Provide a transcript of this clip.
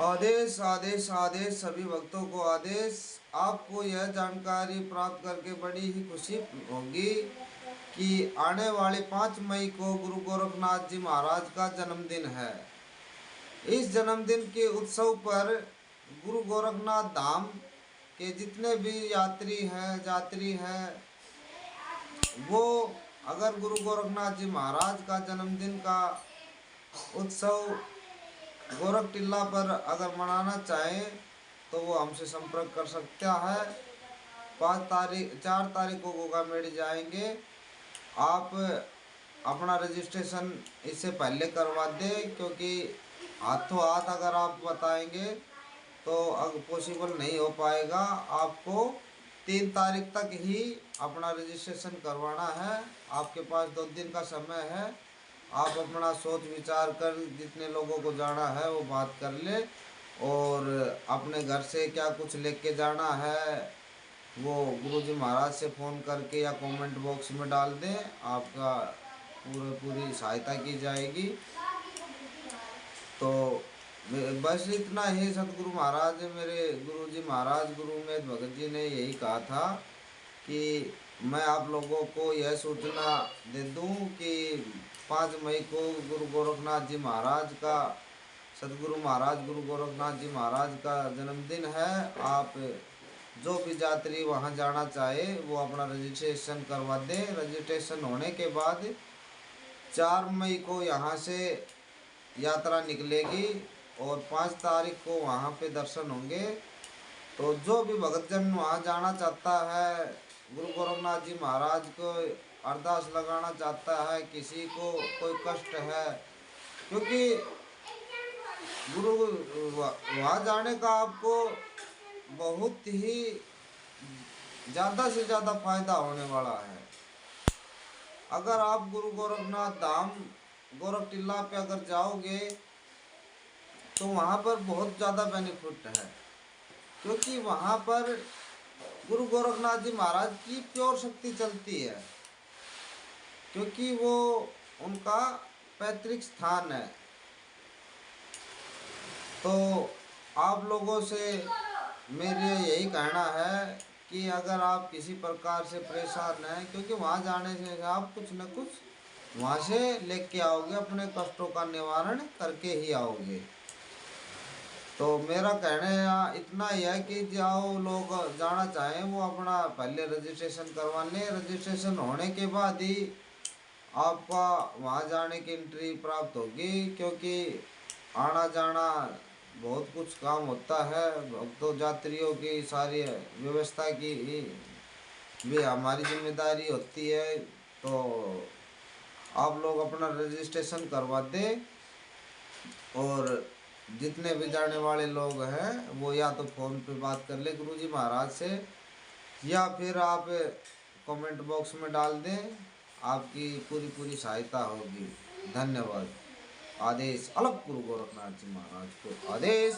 आदेश आदेश आदेश सभी भक्तों को आदेश। आपको यह जानकारी प्राप्त करके बड़ी ही खुशी होगी कि आने वाले 5 मई को गुरु गोरखनाथ जी महाराज का जन्मदिन है। इस जन्मदिन के उत्सव पर गुरु गोरखनाथ धाम के जितने भी जात्री हैं वो अगर गुरु गोरखनाथ जी महाराज का जन्मदिन का उत्सव गोरख टिल्ला पर अगर मनाना चाहें तो वो हमसे संपर्क कर सकता है। 4 तारीख को गोगा मेडी जाएंगे। आप अपना रजिस्ट्रेशन इससे पहले करवा दें, क्योंकि हाथों हाथ अगर आप बताएंगे तो अगर पॉसिबल नहीं हो पाएगा। आपको 3 तारीख तक ही अपना रजिस्ट्रेशन करवाना है। आपके पास 2 दिन का समय है। आप अपना सोच विचार कर जितने लोगों को जाना है वो बात कर ले, और अपने घर से क्या कुछ लेके जाना है वो गुरुजी महाराज से फ़ोन करके या कमेंट बॉक्स में डाल दें। आपका पूरी सहायता की जाएगी। तो बस इतना ही। सतगुरु महाराज, मेरे गुरुजी महाराज गुरु में भगत जी ने यही कहा था कि मैं आप लोगों को यह सूचना दे दूं कि 5 मई को गुरु गोरखनाथ जी महाराज का, सतगुरु महाराज गुरु गोरखनाथ जी महाराज का जन्मदिन है। आप जो भी यात्री वहां जाना चाहे वो अपना रजिस्ट्रेशन करवा दें। रजिस्ट्रेशन होने के बाद 4 मई को यहाँ से यात्रा निकलेगी और 5 तारीख को वहाँ पे दर्शन होंगे। तो जो भी भक्तजन वहाँ जाना चाहता है, गुरु गोरखनाथ जी महाराज को अरदास लगाना चाहता है, किसी को कोई कष्ट है, क्योंकि गुरु वहाँ जाने का आपको बहुत ही ज़्यादा से ज़्यादा फायदा होने वाला है। अगर आप गुरु गोरखनाथ धाम गोरख टिल्ला पे अगर जाओगे तो वहाँ पर बहुत ज़्यादा बेनिफिट है, क्योंकि वहाँ पर गुरु गोरखनाथ जी महाराज की प्योर शक्ति चलती है, क्योंकि वो उनका पैतृक स्थान है। तो आप लोगों से मेरे यही कहना है कि अगर आप किसी प्रकार से परेशान हैं, क्योंकि वहाँ जाने से आप कुछ न कुछ वहाँ से लेके आओगे, अपने कष्टों का निवारण करके ही आओगे। तो मेरा कहना इतना ही है कि जो लोग जाना चाहें वो अपना पहले रजिस्ट्रेशन करवा लें। रजिस्ट्रेशन होने के बाद ही आपका वहाँ जाने की एंट्री प्राप्त होगी, क्योंकि आना जाना बहुत कुछ काम होता है। भक्तों यात्रियों की सारी व्यवस्था की भी हमारी जिम्मेदारी होती है। तो आप लोग अपना रजिस्ट्रेशन करवा दें, और जितने भी जाने वाले लोग हैं वो या तो फ़ोन पे बात कर ले गुरुजी महाराज से, या फिर आप कमेंट बॉक्स में डाल दें। आपकी पूरी सहायता होगी। धन्यवाद। आदेश अलग गुरु गोरखनाथ जी महाराज को आदेश।